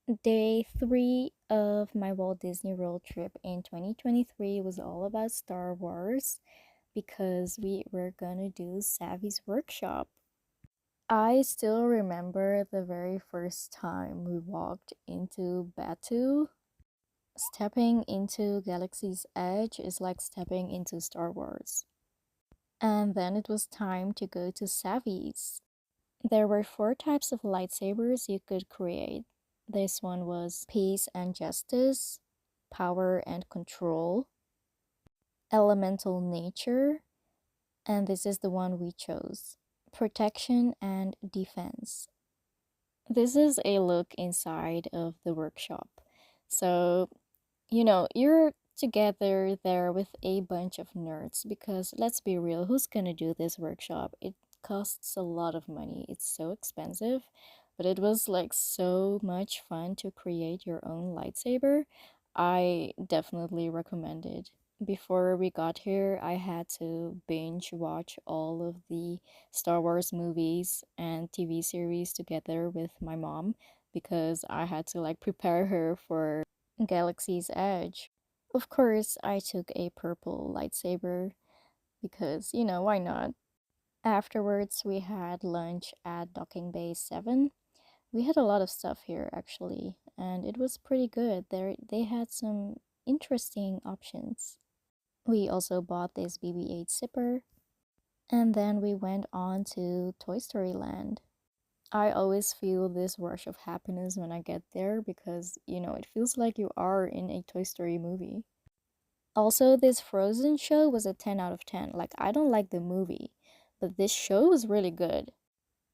Day 3 of my Walt Disney World trip in 2023 was all about Star Wars because we were gonna do Savi's workshop. I still remember the very first time we walked into Batuu. Stepping into Galaxy's Edge is like stepping into Star Wars. And then it was time to go to Savi's. There were four types of lightsabers you could create. This one was peace and justice, power and control, elemental nature, and this is the one we chose, protection and defense. This is a look inside of the workshop. So, you're together there with a bunch of nerds because let's be real, who's gonna do this workshop? It costs a lot of money, it's so expensive, but it was like so much fun to create your own lightsaber. I definitely recommend it. Before we got here, I had to binge watch all of the Star Wars movies and TV series together with my mom because I had to like prepare her for Galaxy's Edge. Of course, I took a purple lightsaber because, why not? Afterwards, we had lunch at Docking Bay 7. We had a lot of stuff here actually, and it was pretty good. They had some interesting options. We also bought this BB-8 zipper, and then we went on to Toy Story Land. I always feel this rush of happiness when I get there because, it feels like you are in a Toy Story movie. Also, this Frozen show was a 10 out of 10. Like, I don't like the movie, but this show was really good.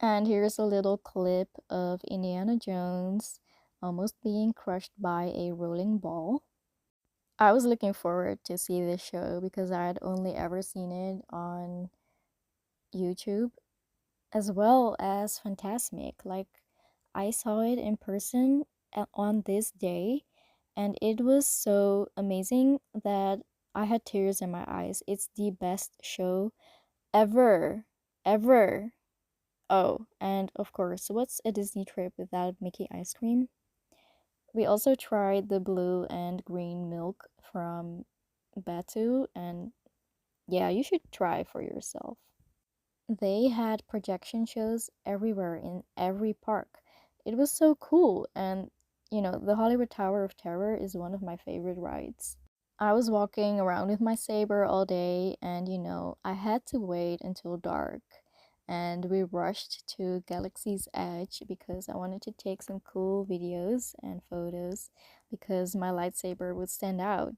And here's a little clip of Indiana Jones almost being crushed by a rolling ball. I was looking forward to see this show because I had only ever seen it on YouTube as well as Fantasmic. Like, I saw it in person on this day, and it was so amazing that I had tears in my eyes. It's the best show ever, ever. Oh, and of course, what's a Disney trip without Mickey ice cream? We also tried the blue and green milk from Batuu, and yeah, you should try for yourself. They had projection shows everywhere in every park. It was so cool, and the Hollywood Tower of Terror is one of my favorite rides. I was walking around with my saber all day, and I had to wait until dark. And we rushed to Galaxy's Edge because I wanted to take some cool videos and photos because my lightsaber would stand out.